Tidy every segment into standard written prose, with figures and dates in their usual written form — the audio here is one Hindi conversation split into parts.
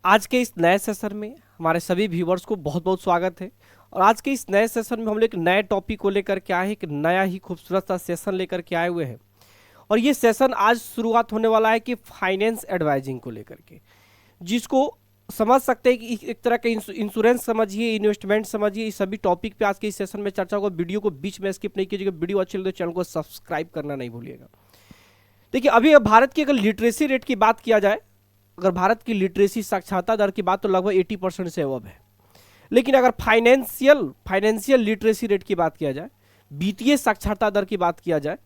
आज के इस नए सेशन में हमारे सभी व्यूवर्स को बहुत बहुत स्वागत है। और आज के इस नए सेशन में हम लोग एक नए टॉपिक को लेकर के आए हैं, एक नया ही खूबसूरत सा सेशन लेकर के आए हुए हैं। और ये सेशन आज शुरुआत होने वाला है कि फाइनेंस एडवाइजिंग को लेकर के, जिसको समझ सकते हैं कि एक तरह का इंश्योरेंस समझिए, इन्वेस्टमेंट समझिए, इस सभी टॉपिक पे आज के इस सेशन में चर्चा होगा। वीडियो को बीच में स्किप नहीं कीजिएगा। वीडियो अच्छी लगे तो चैनल को सब्सक्राइब करना नहीं भूलिएगा। देखिए, अभी भारत की अगर लिटरेसी रेट की बात किया जाए, अगर भारत की लिटरेसी साक्षरता दर की बात तो लगभग 80% से अबव है। लेकिन अगर फाइनेंशियल लिटरेसी रेट की बात किया जाए, वित्तीय साक्षरता दर की बात किया जाए,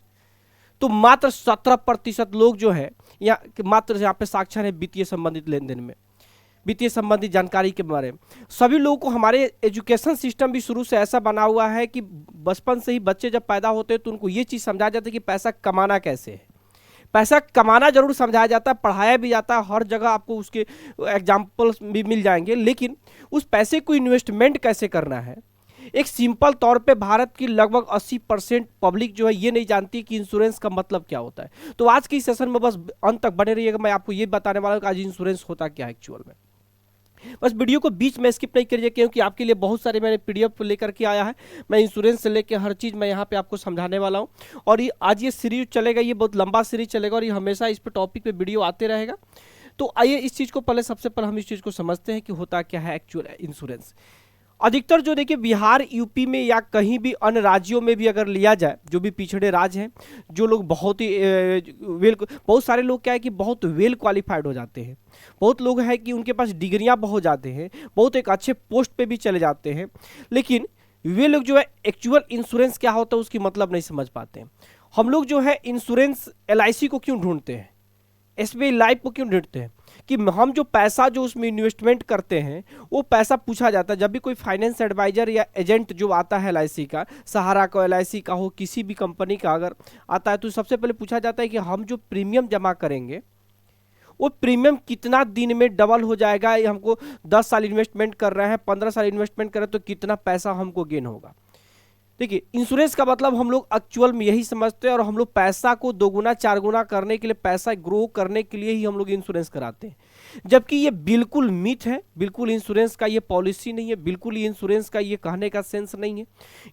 तो मात्र 17% लोग जो है मात्र यहाँ पे साक्षर है वित्तीय संबंधित लेन देन में, वित्तीय संबंधित जानकारी के बारे में। सभी लोगों को हमारे एजुकेशन सिस्टम भी शुरू से ऐसा बना हुआ है कि बचपन से ही बच्चे जब पैदा होते हैं तो उनको ये चीज़ समझाया जाता है कि पैसा कमाना कैसे है। पैसा कमाना जरूर समझाया जाता है, पढ़ाया भी जाता है, हर जगह आपको उसके एग्जाम्पल्स भी मिल जाएंगे, लेकिन उस पैसे को इन्वेस्टमेंट कैसे करना है, एक सिंपल तौर पे भारत की लगभग 80% पब्लिक जो है ये नहीं जानती कि इंश्योरेंस का मतलब क्या होता है। तो आज की सेशन में बस अंत तक बने रहिएगा, मैं आपको ये बताने वाला हूँ कि आज इंश्योरेंस होता क्या है एक्चुअल में। बस वीडियो को बीच में स्किप नहीं करिए, क्योंकि आपके लिए बहुत सारे मैंने पीडीएफ लेकर के आया है। मैं इंश्योरेंस से लेकर हर चीज़ मैं यहाँ पे आपको समझाने वाला हूँ। और ये आज ये सीरीज चलेगा, ये बहुत लंबा सीरीज चलेगा और ये हमेशा इस पे टॉपिक पे वीडियो आते रहेगा। तो आइए इस चीज़ को पहले सबसे पहले हम इस चीज़ को समझते हैं कि होता क्या है एक्चुअल इंश्योरेंस। अधिकतर जो देखिए बिहार यूपी में या कहीं भी अन्य राज्यों में भी अगर लिया जाए, जो भी पिछड़े राज्य हैं, जो लोग बहुत ही बहुत सारे लोग क्या है कि बहुत वेल क्वालिफाइड हो जाते हैं, बहुत लोग हैं कि उनके पास डिग्रियां बहुत जाते हैं, बहुत एक अच्छे पोस्ट पे भी चले जाते हैं, लेकिन वे लोग जो है एक्चुअल इंश्योरेंस क्या होता है उसकी मतलब नहीं समझ पाते हैं। हम लोग जो है इंश्योरेंस LIC को क्यों ढूंढते हैं, SBI लाइफ को क्यों ढूंढते हैं, कि हम जो पैसा जो उसमें इन्वेस्टमेंट करते हैं वो पैसा पूछा जाता है। जब भी कोई फाइनेंस एडवाइजर या एजेंट जो आता है LIC का, सहारा का, LIC का हो, किसी भी कंपनी का अगर आता है, तो सबसे पहले पूछा जाता है कि हम जो प्रीमियम जमा करेंगे वो प्रीमियम कितना दिन में डबल हो जाएगा। हमको 10 साल इन्वेस्टमेंट कर रहे हैं, 15 साल इन्वेस्टमेंट कर रहे हैं, तो कितना पैसा हमको गेन होगा। देखिए, इंश्योरेंस का मतलब हम लोग एक्चुअल में यही समझते हैं, और हम लोग पैसा को दोगुना चार गुना करने के लिए, पैसा ग्रो करने के लिए ही हम लोग इंश्योरेंस कराते हैं। जबकि ये बिल्कुल मिथ है, बिल्कुल इंश्योरेंस का ये पॉलिसी नहीं है, बिल्कुल ही इंश्योरेंस का ये कहने का सेंस नहीं है।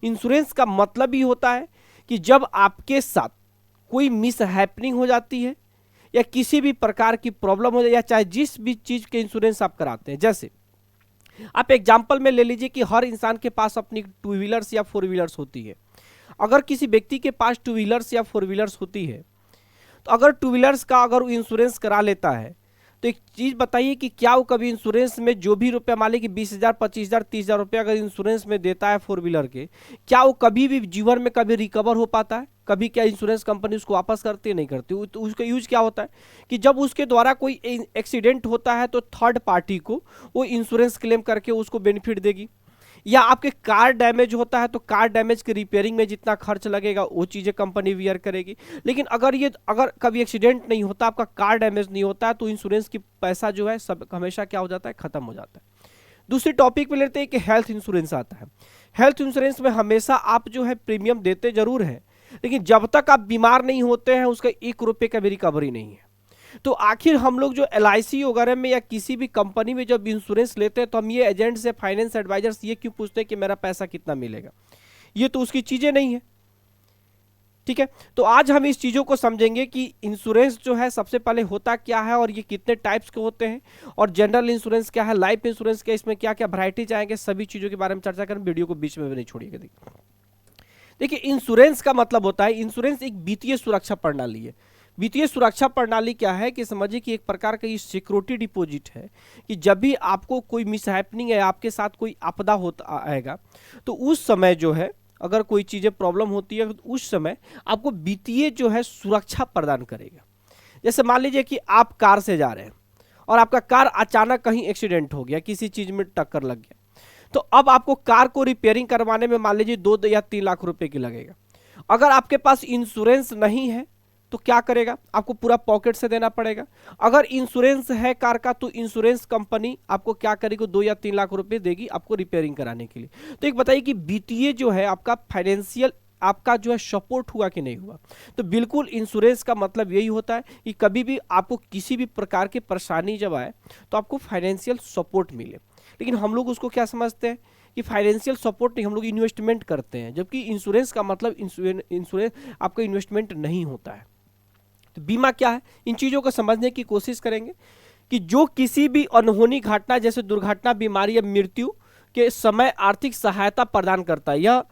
इंश्योरेंस का मतलब ही होता है कि जब आपके साथ कोई मिस हैपनिंग हो जाती है या किसी भी प्रकार की प्रॉब्लम हो जाए, या चाहे जिस भी चीज़ के इंश्योरेंस आप कराते हैं, जैसे आप एग्जाम्पल में ले लीजिए कि हर इंसान के पास अपनी 2 व्हीलर्स या 4 व्हीलर्स होती है। अगर किसी व्यक्ति के पास 2 व्हीलर्स या 4 व्हीलर्स होती है, तो अगर 2 व्हीलर्स का अगर इंश्योरेंस करा लेता है, तो एक चीज़ बताइए कि क्या वो कभी इंश्योरेंस में जो भी रुपया, मान लीजिए कि 20,000, 25,000, 30,000 रुपया अगर इंश्योरेंस में देता है 4 व्हीलर के, क्या वो कभी भी जीवन में कभी रिकवर हो पाता है? कभी क्या इंश्योरेंस कंपनी उसको वापस करती है? नहीं करती। तो उसका यूज क्या होता है कि जब उसके द्वारा कोई एक्सीडेंट होता है तो थर्ड पार्टी को वो इंश्योरेंस क्लेम करके उसको बेनिफिट देगी। या आपके कार डैमेज होता है तो कार डैमेज के रिपेयरिंग में जितना खर्च लगेगा वो चीज़ें कंपनी वियर करेगी। लेकिन अगर कभी एक्सीडेंट नहीं होता, आपका कार डैमेज नहीं होता, तो इंश्योरेंस की पैसा जो है सब हमेशा क्या हो जाता है, खत्म हो जाता है। दूसरी टॉपिक पे लेते हैं कि हेल्थ इंश्योरेंस आता है। हेल्थ इंश्योरेंस में हमेशा आप जो है प्रीमियम देते जरूर हैं, लेकिन जब तक आप बीमार नहीं होते हैं उसका 1 रुपये का भी रिकवरी नहीं है। तो आखिर हम लोग जो LIC वगैरह में या किसी भी कंपनी में जब इंश्योरेंस लेते हैं, तो हम ये एजेंट से, फाइनेंस एडवाइजर्स ये क्यों पूछते हैं कि मेरा पैसा कितना मिलेगा? ये तो उसकी चीजें नहीं है। ठीक है, तो आज हम इस चीजों को समझेंगे कि इंश्योरेंस जो है सबसे पहले होता क्या है, और ये कितने टाइप्स के होते हैं, और जनरल इंश्योरेंस क्या है, लाइफ इंश्योरेंस क्या, इसमें क्या क्या वैरायटीज आएंगे, सभी चीजों के बारे में चर्चा करें। वीडियो को बीच में भी नहीं छोड़िएगा। देखिए, इंश्योरेंस का मतलब होता है, इंश्योरेंस एक वित्तीय सुरक्षा प्रणाली है। वित्तीय सुरक्षा प्रणाली क्या है कि समझिए कि एक प्रकार का ये सिक्योरिटी डिपॉजिट है, कि जब भी आपको कोई मिसहैपनिंग है, आपके साथ कोई आपदा होता आएगा, तो उस समय जो है अगर कोई चीज़ें प्रॉब्लम होती है, तो उस समय आपको वित्तीय जो है सुरक्षा प्रदान करेगा। जैसे मान लीजिए कि आप कार से जा रहे हैं और आपका कार अचानक कहीं एक्सीडेंट हो गया, किसी चीज़ में टक्कर लग गया, तो अब आपको कार को रिपेयरिंग करवाने में मान लीजिए 2 या 3 लाख रुपए की लगेगा। अगर आपके पास इंश्योरेंस नहीं है तो क्या करेगा, आपको पूरा पॉकेट से देना पड़ेगा। अगर इंश्योरेंस है कार का, तो इंश्योरेंस कंपनी आपको क्या करेगी, 2 या 3 लाख रुपए देगी आपको रिपेयरिंग कराने के लिए। तो एक बताइए कि वित्तीय जो है आपका फाइनेंशियल आपका जो है सपोर्ट हुआ कि नहीं हुआ। तो बिल्कुल इंश्योरेंस का मतलब यही होता है कि कभी भी आपको किसी भी प्रकार की परेशानी जब आए तो आपको फाइनेंशियल सपोर्ट मिले। लेकिन हम लोग उसको क्या समझते हैं कि फाइनेंशियल सपोर्ट नहीं, हम लोग इन्वेस्टमेंट करते हैं, जबकि इंश्योरेंस का मतलब इंश्योरेंस आपका इन्वेस्टमेंट नहीं होता है। तो बीमा क्या है, इन चीज़ों को समझने की कोशिश करेंगे कि जो किसी भी अनहोनी घटना जैसे दुर्घटना, बीमारी या मृत्यु के समय आर्थिक सहायता प्रदान करता है। यह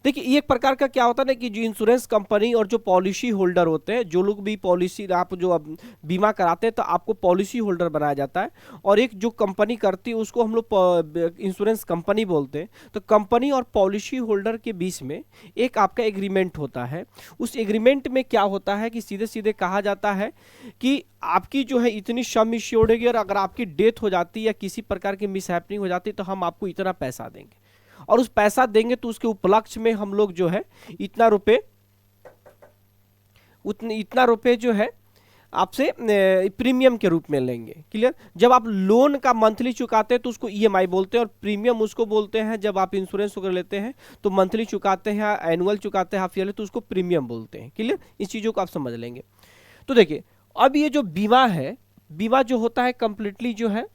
देखिए ये एक प्रकार का क्या होता है ना कि जो इंश्योरेंस कंपनी और जो पॉलिसी होल्डर होते हैं, जो लोग भी पॉलिसी आप जो अब बीमा कराते हैं तो आपको पॉलिसी होल्डर बनाया जाता है, और एक जो कंपनी करती है उसको हम लोग इंश्योरेंस कंपनी बोलते हैं। तो कंपनी और पॉलिसी होल्डर के बीच में एक आपका एग्रीमेंट होता है। उस एग्रीमेंट में क्या होता है कि सीधे सीधे कहा जाता है कि आपकी जो है इतनी सम इंश्योर्ड होगी, और अगर आपकी डेथ हो जाती है या किसी प्रकार की मिसहैपनिंग हो जाती है तो हम आपको इतना पैसा देंगे, और उस पैसा देंगे तो उसके उपलक्ष्य में हम लोग जो है इतना रुपए जो है आपसे प्रीमियम के रूप में लेंगे। क्लियर। जब आप लोन का मंथली चुकाते हैं तो उसको ईएमआई बोलते हैं, और प्रीमियम उसको बोलते हैं जब आप इंश्योरेंस वगैरह लेते हैं तो मंथली चुकाते हैं, एनुअल चुकाते हैं, हाफ ईयरली, तो उसको प्रीमियम बोलते हैं। क्लियर। इस चीज़ों को आप समझ लेंगे। तो देखिए अब ये जो बीमा है, बीमा जो होता है कंप्लीटली जो है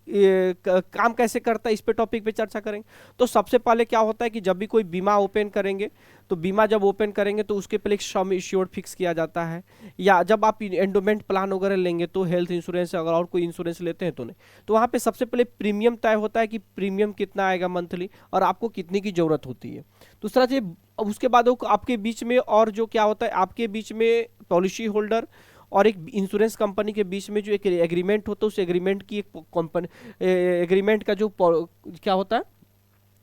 काम कैसे करता है, इस पे टॉपिक पे चर्चा करेंगे। तो सबसे पहले क्या होता है कि जब भी कोई बीमा ओपन करेंगे तो बीमा जब ओपन करेंगे तो उसके पहले एक सम इंश्योर्ड फिक्स किया जाता है, या जब आप एंडोमेंट प्लान वगैरह लेंगे तो हेल्थ इंश्योरेंस, अगर और कोई इंश्योरेंस लेते हैं तो नहीं, तो वहाँ पे सबसे पहले प्रीमियम तय होता है कि प्रीमियम कितना आएगा मंथली और आपको कितनी की जरूरत होती है। दूसरा चीज उसके बाद आपके बीच में और जो क्या होता है, आपके बीच में पॉलिसी होल्डर और एक इंश्योरेंस कंपनी के बीच में जो एक एग्रीमेंट होता है, उस एग्रीमेंट की एक कंपनी एग्रीमेंट का जो क्या होता है,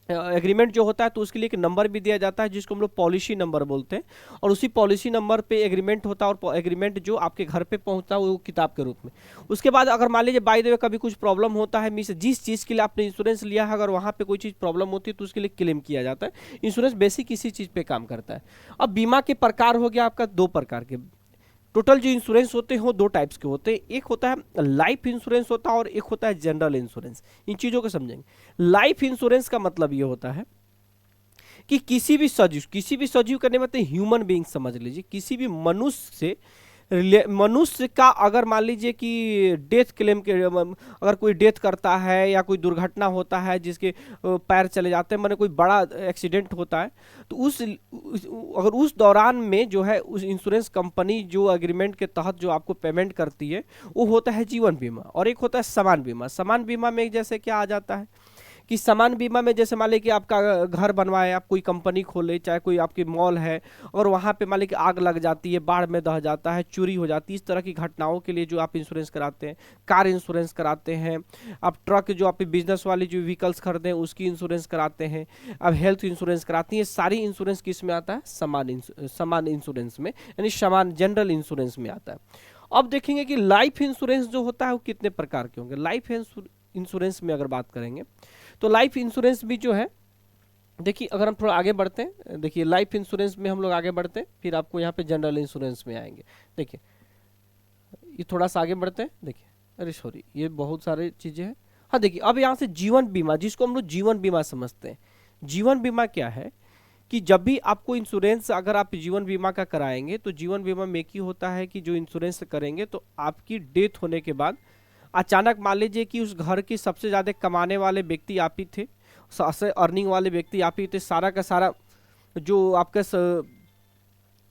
एग्रीमेंट जो होता है तो उसके लिए एक नंबर भी दिया जाता है जिसको हम लोग पॉलिसी नंबर बोलते हैं, और उसी पॉलिसी नंबर पे एग्रीमेंट होता है, और एग्रीमेंट जो आपके घर पे पहुंचता है वो किताब के रूप में। उसके बाद अगर मान लीजिए बाय द वे कभी कुछ प्रॉब्लम होता है, मीन्स जिस चीज़ के लिए आपने इंश्योरेंस लिया है अगर वहाँ पे कोई चीज़ प्रॉब्लम होती है तो उसके लिए क्लेम किया जाता है। इंश्योरेंस बेसिक इसी चीज़ पे काम करता है। अब बीमा के प्रकार हो गया आपका दो प्रकार के। टोटल जो इंश्योरेंस होते हैं वो दो टाइप्स के होते हैं, एक होता है लाइफ इंश्योरेंस होता है और एक होता है जनरल इंश्योरेंस। इन चीज़ों को समझेंगे। लाइफ इंश्योरेंस का मतलब ये होता है कि किसी भी सजीव करने मतलब ह्यूमन बीइंग समझ लीजिए, किसी भी मनुष्य का अगर मान लीजिए कि डेथ क्लेम के अगर कोई डेथ करता है या कोई दुर्घटना होता है जिसके पैर चले जाते हैं, माने कोई बड़ा एक्सीडेंट होता है, तो अगर उस दौरान में जो है उस इंश्योरेंस कंपनी जो एग्रीमेंट के तहत जो आपको पेमेंट करती है वो होता है जीवन बीमा, और एक होता है समान बीमा। समान बीमा में जैसे क्या आ जाता है कि समान बीमा में जैसे मान लीजिए कि आपका घर बनवाए, आप कोई कंपनी खोले, चाहे कोई आपकी मॉल है और वहाँ पे मान लीजिए कि आग लग जाती है, बाढ़ में दह जाता है, चोरी हो जाती है, इस तरह की घटनाओं के लिए जो आप इंश्योरेंस कराते हैं। कार इंश्योरेंस कराते हैं, आप ट्रक जो आप बिजनेस वाली जो व्हीकल्स खरीदे हैं उसकी इंश्योरेंस कराते हैं, अब हेल्थ इंश्योरेंस कराती हैं। सारी इंश्योरेंस किस में आता है, समान इंश्योरेंस में, यानी समान जनरल इंश्योरेंस में आता है। अब देखेंगे कि लाइफ इंश्योरेंस जो होता है वो कितने प्रकार के होंगे। लाइफ इंश्योरेंस में अगर बात करेंगे तो लाइफ इंश्योरेंस भी जो है, देखिए अगर हम थोड़ा आगे बढ़ते हैं, देखिए लाइफ इंश्योरेंस में हम लोग आगे बढ़ते हैं, फिर आपको यहाँ पे जनरल इंश्योरेंस में आएंगे। देखिए ये थोड़ा सा आगे बढ़ते हैं, देखिए अरे सॉरी ये बहुत सारी चीज़ें हैं। हाँ देखिए अब यहाँ से जीवन बीमा, जिसको हम लोग जीवन बीमा समझते हैं। जीवन बीमा क्या है कि जब भी आपको इंश्योरेंस अगर आप जीवन बीमा का कराएंगे तो जीवन बीमा में क्या होता है कि जो इंश्योरेंस करेंगे तो आपकी डेथ होने के बाद अचानक मान लीजिए कि उस घर की सबसे ज़्यादा कमाने वाले व्यक्ति आप ही थे, सबसे अर्निंग वाले व्यक्ति आप ही थे, सारा का सारा जो आपका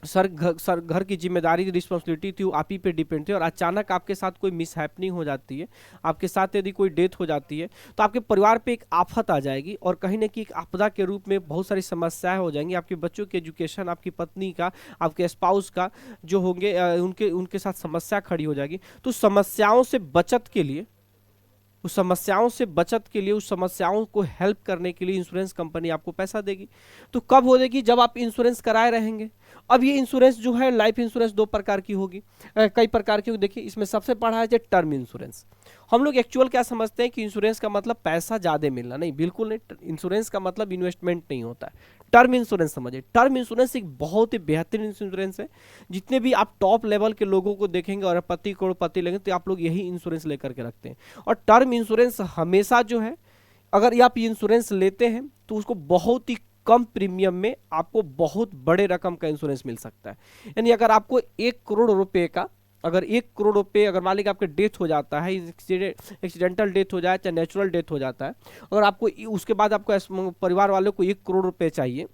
घर की जिम्मेदारी रिस्पॉन्सिबिलिटी थी वो आप ही पे डिपेंड थी, और अचानक आपके साथ कोई मिसहैपनिंग हो जाती है, आपके साथ यदि कोई डेथ हो जाती है तो आपके परिवार पे एक आफत आ जाएगी, और कहीं ना कहीं एक आपदा के रूप में बहुत सारी समस्याएं हो जाएंगी। आपके बच्चों के एजुकेशन, आपकी पत्नी का, आपके स्पाउस का जो होंगे उनके साथ समस्या खड़ी हो जाएगी। तो समस्याओं से बचत के लिए उस समस्याओं को हेल्प करने के लिए इंश्योरेंस कंपनी आपको पैसा देगी। तो कब हो देगी, जब आप इंश्योरेंस कराए रहेंगे। अब ये इंश्योरेंस जो है लाइफ इंश्योरेंस दो प्रकार की होगी, कई प्रकार की होगी। देखिए इसमें सबसे बड़ा है टर्म इंश्योरेंस। हम लोग एक्चुअल क्या समझते हैं कि इंश्योरेंस का मतलब पैसा ज़्यादा मिलना, नहीं, बिल्कुल नहीं। इंश्योरेंस का मतलब इन्वेस्टमेंट नहीं होता है। टर्म इंश्योरेंस समझिए। टर्म इंश्योरेंस एक बहुत ही बेहतरीन इंश्योरेंस है। जितने भी आप टॉप लेवल के लोगों को देखेंगे और पति करोड़पति लेंगे तो आप लोग यही इंश्योरेंस लेकर के रखते हैं। और टर्म इंश्योरेंस हमेशा जो है, अगर आप इंश्योरेंस लेते हैं तो उसको बहुत ही कम प्रीमियम में आपको बहुत बड़े रकम का इंश्योरेंस मिल सकता है। यानी अगर आपको 1 करोड़ रुपए का, अगर 1 करोड़ रुपए अगर मान लीजिए आपके डेथ हो जाता है, एक्सीडेंटल डेथ हो जाए चाहे नेचुरल डेथ हो जाता है, और आपको उसके बाद आपको परिवार वालों को 1 करोड़ रुपए चाहिए,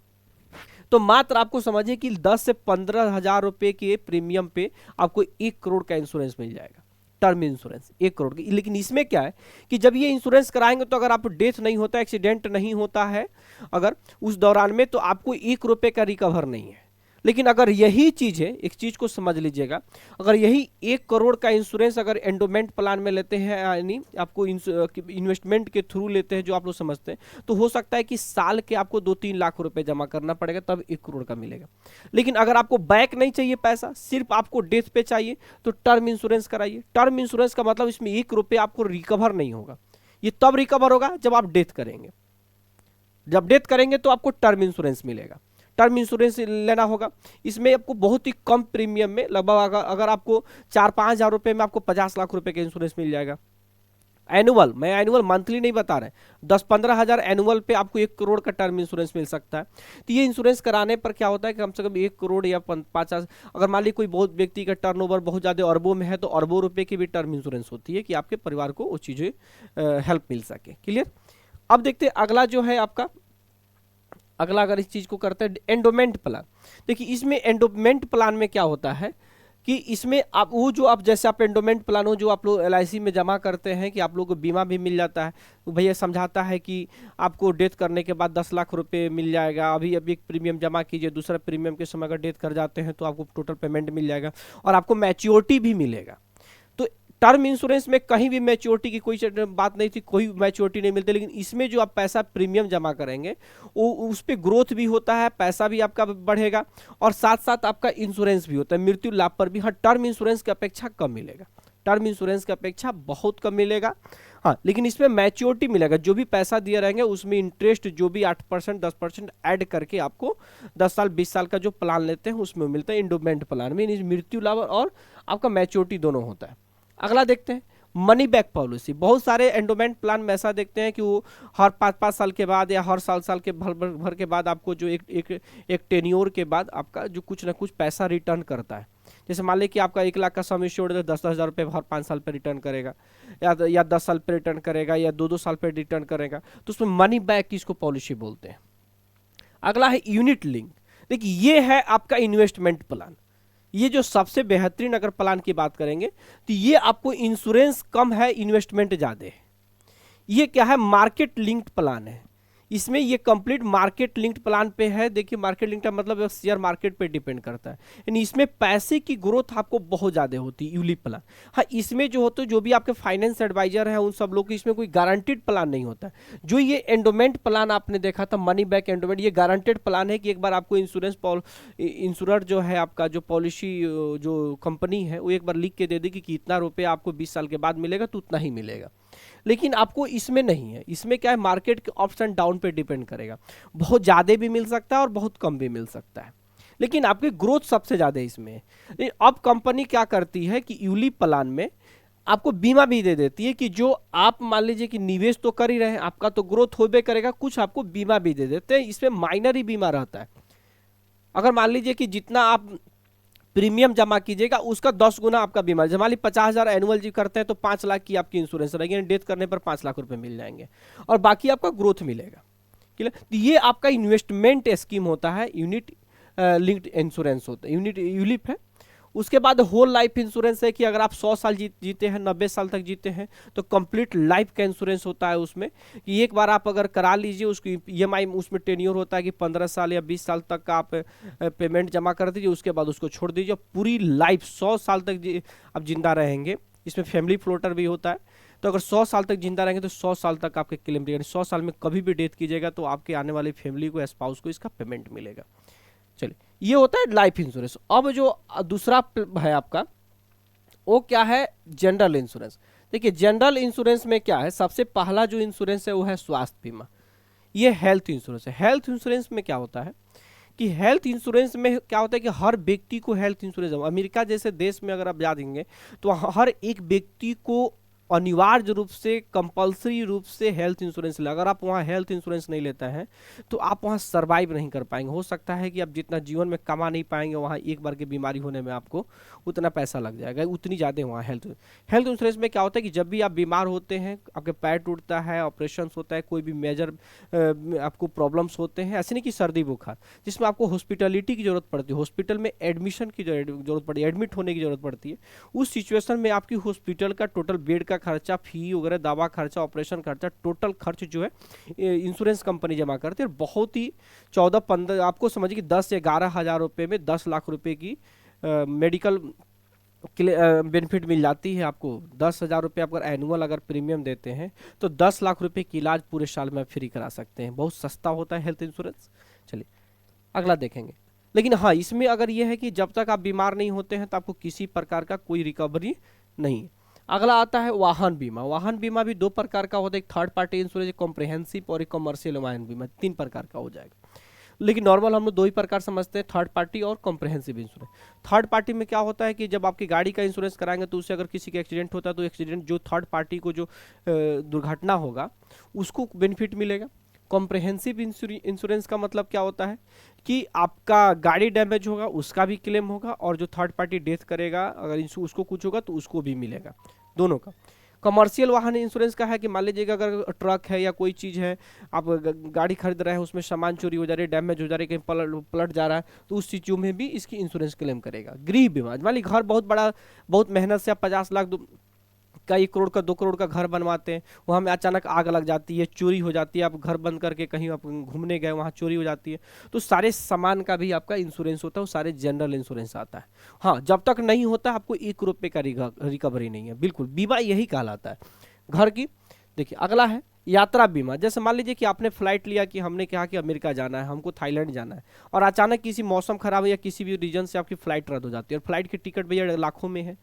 तो मात्र आपको समझिए कि 10 से 15 हजार रुपए के प्रीमियम पे आपको 1 करोड़ का इंश्योरेंस मिल जाएगा, टर्म इंश्योरेंस 1 करोड़ की। लेकिन इसमें क्या है कि जब ये इंश्योरेंस कराएंगे तो अगर आप डेथ नहीं होता, एक्सीडेंट नहीं होता है अगर उस दौरान में, तो आपको 1 रुपए का रिकवर नहीं है। लेकिन अगर यही चीज है, एक चीज को समझ लीजिएगा, अगर यही 1 करोड़ का इंश्योरेंस अगर एंडोमेंट प्लान में लेते हैं, यानी आपको इन्वेस्टमेंट के थ्रू लेते हैं जो आप लोग समझते हैं, तो हो सकता है कि साल के आपको 2-3 लाख रुपए जमा करना पड़ेगा तब 1 करोड़ का मिलेगा। लेकिन अगर आपको बैक नहीं चाहिए पैसा, सिर्फ आपको डेथ पे चाहिए, तो टर्म इंश्योरेंस कराइए। टर्म इंश्योरेंस का मतलब इसमें 1 रुपये आपको रिकवर नहीं होगा, ये तब रिकवर होगा जब आप डेथ करेंगे। जब डेथ करेंगे तो आपको टर्म इंश्योरेंस मिलेगा, टर्म इंश्योरेंस लेना होगा। इसमें आपको बहुत ही कम प्रीमियम में, लगभग अगर आपको 4-5 हजार रुपए में आपको 50 लाख रुपए का इंश्योरेंस मिल जाएगा। एनुअल, मैं एनुअल मंथली नहीं बता रहे, 10-15 हजार एनुअल पे आपको 1 करोड़ का टर्म इंश्योरेंस मिल सकता है। तो ये इंश्योरेंस कराने पर क्या होता है कि कम से कम 1 करोड़ या 50, अगर मान लीजिए कोई बहुत व्यक्ति का टर्नओवर बहुत ज़्यादा अरबों में है, तो अरबों रुपए की भी टर्म इंश्योरेंस होती है कि आपके परिवार को वो चीज़ें हेल्प मिल सके। क्लियर। अब देखते हैं अगला जो है आपका, अगला अगर इस चीज को करते हैं एंडोमेंट प्लान। देखिए इसमें एंडोमेंट प्लान में क्या होता है कि इसमें आप वो जो आप जैसे आप एंडोमेंट प्लान हो जो आप लोग LIC में जमा करते हैं कि आप लोगों को बीमा भी मिल जाता है, तो भैया समझाता है कि आपको डेथ करने के बाद 10 लाख रुपए मिल जाएगा, अभी अभी एक प्रीमियम जमा कीजिए, दूसरा प्रीमियम के समय अगर डेथ कर जाते हैं तो आपको टोटल पेमेंट मिल जाएगा और आपको मैच्योरिटी भी मिलेगा। तो टर्म इंश्योरेंस में कहीं भी मैच्योरिटी की कोई बात नहीं थी, कोई मैच्योरिटी नहीं मिलती, लेकिन इसमें जो आप पैसा प्रीमियम जमा करेंगे वो उस पर ग्रोथ भी होता है, पैसा भी आपका बढ़ेगा और साथ साथ आपका इंश्योरेंस भी होता है। मृत्यु लाभ पर भी हाँ टर्म इंश्योरेंस की अपेक्षा कम मिलेगा, टर्म इंश्योरेंस की अपेक्षा बहुत कम मिलेगा। हाँ लेकिन इसमें मैच्योरिटी मिलेगा, जो भी पैसा दिए रहेंगे उसमें इंटरेस्ट जो भी 8% 10% ऐड करके आपको 10 साल 20 साल का जो प्लान लेते हैं उसमें मिलता है। इंडोमेंट प्लान में मृत्यु लाभ और आपका मैच्योरिटी दोनों होता है। अगला देखते हैं मनी बैक पॉलिसी। बहुत सारे एंडोमेंट प्लान में ऐसा देखते हैं कि वो हर 5-5 साल के बाद या हर साल के भर के बाद आपको जो एक टेन्योर के बाद आपका जो कुछ ना कुछ पैसा रिटर्न करता है। जैसे मान लीजिए कि आपका 1 लाख का सम एश्योर्ड है, 10-10 हजार रुपये हर 5 साल पे रिटर्न करेगा या 10 साल पे रिटर्न करेगा या 2-2 साल पे रिटर्न करेगा, तो उसमें मनी बैक की इसको पॉलिसी बोलते हैं। अगला है यूनिट लिंक। देखिए ये है आपका इन्वेस्टमेंट प्लान, ये जो सबसे बेहतरीन अगर प्लान की बात करेंगे तो ये आपको इंश्योरेंस कम है, इन्वेस्टमेंट ज़्यादा है। ये क्या है, मार्केट लिंक्ड प्लान है। इसमें ये कंप्लीट मार्केट लिंक्ड प्लान पे है। देखिए मार्केट लिंक्ड का मतलब शेयर मार्केट पे डिपेंड करता है, यानी इसमें पैसे की ग्रोथ आपको बहुत ज़्यादा होती है यूलिप प्लान। हाँ इसमें जो होता है जो भी आपके फाइनेंस एडवाइजर हैं उन सब लोग की इसमें कोई गारंटेड प्लान नहीं होता है। जो ये एंडोमेंट प्लान आपने देखा था मनी बैक एंडोमेंट, ये गारंटेड प्लान है कि एक बार आपको इंश्योरर जो है आपका जो पॉलिसी जो कंपनी है वो एक बार लिख के दे देगी कि इतना रुपये आपको 20 साल के बाद मिलेगा तो उतना ही मिलेगा। लेकिन आपको इसमें नहीं है, इसमें क्या है मार्केट के अप्स एंड डाउन पे डिपेंड करेगा, बहुत ज़्यादा भी मिल सकता है और बहुत कम भी मिल सकता है, लेकिन आपकी ग्रोथ सबसे ज़्यादा इसमें है। अब कंपनी क्या करती है कि यूलिप प्लान में आपको बीमा भी दे देती है कि जो आप मान लीजिए कि निवेश तो कर ही रहे हैं, आपका तो ग्रोथ होबे करेगा, कुछ आपको बीमा भी दे देते हैं। इसमें माइनर ही बीमा रहता है। अगर मान लीजिए कि जितना आप प्रीमियम जमा कीजिएगा उसका 10 गुना आपका बीमा, जमा ली 50,000 एनुअल जी करते हैं तो 5 लाख की आपकी इंश्योरेंस रहेगी, डेथ करने पर 5 लाख रुपए मिल जाएंगे और बाकी आपका ग्रोथ मिलेगा। क्लियर। तो ये आपका इन्वेस्टमेंट स्कीम होता है, यूनिट लिंक्ड इंश्योरेंस होता है, यूनिट यूलिप है। उसके बाद होल लाइफ इंश्योरेंस है कि अगर आप 100 साल जीते हैं, 90 साल तक जीते हैं तो कंप्लीट लाइफ का इंश्योरेंस होता है उसमें कि एक बार आप अगर करा लीजिए उसकी EMI उसमें टेन्योर होता है कि 15 साल या 20 साल तक का आप पेमेंट जमा कर दीजिए, उसके बाद उसको छोड़ दीजिए, पूरी लाइफ 100 साल तक आप जिंदा रहेंगे। इसमें फैमिली फ्लोटर भी होता है, तो अगर 100 साल तक जिंदा रहेंगे तो 100 साल तक आपके क्लेम देगा, 100 साल में कभी भी डेथ कीजिएगा तो आपके आने वाली फैमिली को, स्पाउस को इसका पेमेंट मिलेगा। चलिए ये होता है लाइफ इंश्योरेंस। अब जो दूसरा है आपका वो क्या है, जनरल इंश्योरेंस। देखिए जनरल इंश्योरेंस में क्या है, सबसे पहला जो इंश्योरेंस है वो है स्वास्थ्य बीमा, ये हेल्थ इंश्योरेंस है। हेल्थ इंश्योरेंस में क्या होता है कि हेल्थ इंश्योरेंस में क्या होता है कि हर व्यक्ति को हेल्थ इंश्योरेंस, अमेरिका जैसे देश में अगर आप जा देंगे तो हर एक व्यक्ति को अनिवार्य रूप से कंपलसरी रूप से हेल्थ इंश्योरेंस ले। अगर आप वहाँ हेल्थ इंश्योरेंस नहीं लेते हैं तो आप वहाँ सर्वाइव नहीं कर पाएंगे। हो सकता है कि आप जितना जीवन में कमा नहीं पाएंगे, वहाँ एक बार की बीमारी होने में आपको उतना पैसा लग जाएगा, उतनी ज़्यादा वहाँ हेल्थ इंश्योरेंस में क्या होता है कि जब भी आप बीमार होते हैं, आपके पैर टूटता है, ऑपरेशन होता है, कोई भी मेजर आपको प्रॉब्लम्स होते हैं, ऐसे नहीं कि सर्दी बुखार, जिसमें आपको हॉस्पिटलिटी की जरूरत पड़ती है, हॉस्पिटल में एडमिशन की जरूरत पड़ती है, एडमिट होने की जरूरत पड़ती है, उस सिचुएशन में आपकी हॉस्पिटल का टोटल बेड का खर्चा, फी वगैरह, दवा खर्चा, ऑपरेशन खर्चा, टोटल खर्च जो है इंश्योरेंस कंपनी जमा करती है। और बहुत ही 14-15 आपको समझिए कि 10 से 11 हज़ार रुपये में 10 लाख रुपए की मेडिकल बेनिफिट मिल जाती है आपको। 10,000 रुपये अगर एनुअल अगर प्रीमियम देते हैं तो 10 लाख रुपए की इलाज पूरे साल में फ्री करा सकते हैं। बहुत सस्ता होता है हेल्थ इंश्योरेंस। चलिए अगला देखेंगे। लेकिन हाँ, इसमें अगर यह है कि जब तक आप बीमार नहीं होते हैं तो आपको किसी प्रकार का कोई रिकवरी नहीं है। अगला आता है वाहन बीमा। वाहन बीमा भी 2 प्रकार का होता है, एक थर्ड पार्टी इंश्योरेंस, एक कॉम्प्रिहेंसिव और एक कमर्शियल वाहन बीमा, 3 प्रकार का हो जाएगा। लेकिन नॉर्मल हम लोग 2 ही प्रकार समझते हैं, थर्ड पार्टी और कॉम्प्रिहेंसिव इंश्योरेंस। थर्ड पार्टी में क्या होता है कि जब आपकी गाड़ी का इंश्योरेंस कराएंगे तो उससे अगर किसी का एक्सीडेंट होता है तो एक्सीडेंट जो थर्ड पार्टी को जो दुर्घटना होगा उसको बेनिफिट मिलेगा। कॉम्प्रिहेंसिव इंश्योरेंस का मतलब क्या होता है कि आपका गाड़ी डैमेज होगा उसका भी क्लेम होगा, और जो थर्ड पार्टी डेथ करेगा अगर उसको कुछ होगा तो उसको भी मिलेगा, दोनों का। कमर्शियल वाहन इंश्योरेंस का है कि मान लीजिएगा अगर ट्रक है या कोई चीज़ है, आप गाड़ी खरीद रहे हैं, उसमें सामान चोरी हो जा रही है, डैमेज हो जा रही है, कहीं पलट जा रहा है, तो उस चीज़ों में भी इसकी इंश्योरेंस क्लेम करेगा। गृह बीमा, मान लीजिए घर बहुत बड़ा, बहुत मेहनत से आप 50 लाख का 1 करोड़ का 2 करोड़ का घर बनवाते हैं, वहाँ में अचानक आग लग जाती है, चोरी हो जाती है, आप घर बंद करके कहीं आप घूमने गए, वहाँ चोरी हो जाती है, तो सारे सामान का भी आपका इंश्योरेंस होता है, वो सारे जनरल इंश्योरेंस आता है। हाँ, जब तक नहीं होता आपको 1 रुपये का रिकवरी नहीं है। बिल्कुल, बीमा यही कहलाता है घर की। देखिए अगला है यात्रा बीमा। जैसे मान लीजिए कि आपने फ्लाइट लिया कि हमने कहा कि अमेरिका जाना है, हमको थाईलैंड जाना है, और अचानक किसी मौसम खराब है या किसी भी रीजन से आपकी फ्लाइट रद्द हो जाती है, और फ्लाइट की टिकट भैया लाखों में है,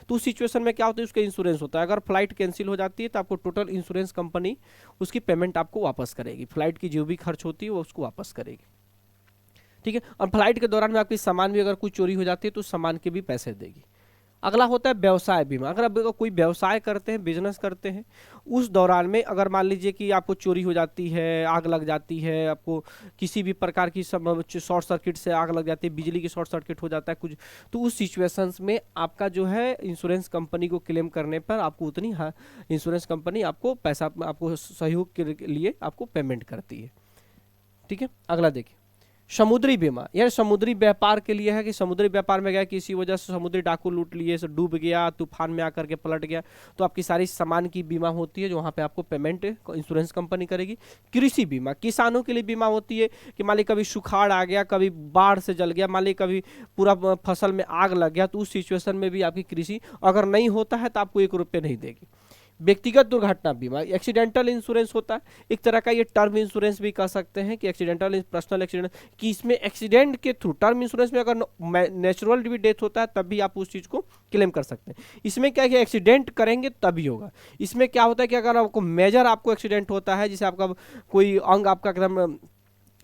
तो उस सिचुएशन में क्या होता है, उसका इंश्योरेंस होता है। अगर फ्लाइट कैंसिल हो जाती है तो आपको टोटल इंश्योरेंस कंपनी उसकी पेमेंट आपको वापस करेगी, फ्लाइट की जो भी खर्च होती है वो उसको वापस करेगी। ठीक है, और फ्लाइट के दौरान में आपकी सामान भी अगर कोई चोरी हो जाती है तो सामान के भी पैसे देगी। अगला होता है व्यवसाय बीमा। अगर आप कोई व्यवसाय करते हैं, बिजनेस करते हैं, उस दौरान में अगर मान लीजिए कि आपको चोरी हो जाती है, आग लग जाती है, आपको किसी भी प्रकार की शॉर्ट सर्किट से आग लग जाती है, बिजली की शॉर्ट सर्किट हो जाता है कुछ, तो उस सिचुएशंस में आपका जो है इंश्योरेंस कंपनी को क्लेम करने पर आपको उतनी इंश्योरेंस कंपनी आपको पैसा, आपको सहयोग के लिए आपको पेमेंट करती है। ठीक है, अगला देखिए समुद्री बीमा। यह समुद्री व्यापार के लिए है कि समुद्री व्यापार में गया, किसी वजह से समुद्री डाकू लूट लिए, डूब गया, तूफान में आकर के पलट गया, तो आपकी सारी सामान की बीमा होती है जो वहाँ पे आपको पेमेंट इंश्योरेंस कंपनी करेगी। कृषि बीमा, किसानों के लिए बीमा होती है कि मान ली कभी सुखाड़ आ गया, कभी बाढ़ से जल गया, मान ली कभी पूरा फसल में आग लग गया, तो उस सिचुएशन में भी आपकी कृषि अगर नहीं होता है तो आपको 1 रुपये नहीं देगी। व्यक्तिगत दुर्घटना बीमा, एक्सीडेंटल इंश्योरेंस होता है एक तरह का, ये टर्म इंश्योरेंस भी कह सकते हैं कि एक्सीडेंटल पर्सनल एक्सीडेंट, कि इसमें एक्सीडेंट के थ्रू, टर्म इंश्योरेंस में अगर नेचुरल भी डेथ होता है तब भी आप उस चीज़ को क्लेम कर सकते हैं। इसमें क्या है कि एक्सीडेंट करेंगे तभी होगा। इसमें क्या होता है कि अगर आपको मेजर आपको एक्सीडेंट होता है, जिसे आपका कोई अंग आपका एकदम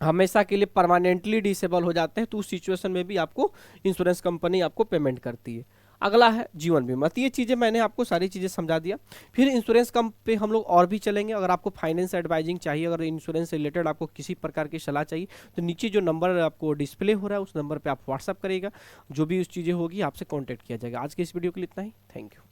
हमेशा के लिए परमानेंटली डिसेबल हो जाते हैं, तो उस सिचुएशन में भी आपको इंश्योरेंस कंपनी आपको पेमेंट करती है। अगला है जीवन बीमा। तो ये चीज़ें मैंने आपको सारी चीज़ें समझा दिया। फिर इंश्योरेंस कम पे हम लोग और भी चलेंगे। अगर आपको फाइनेंस एडवाइजिंग चाहिए, अगर इंश्योरेंस से रिलेटेड आपको किसी प्रकार की सलाह चाहिए, तो नीचे जो नंबर आपको डिस्प्ले हो रहा है उस नंबर पे आप व्हाट्सअप करिएगा, जो भी उस चीज़ें होगी आपसे कॉन्टैक्ट किया जाएगा। आज के इस वीडियो के लिए इतना ही। Thank you.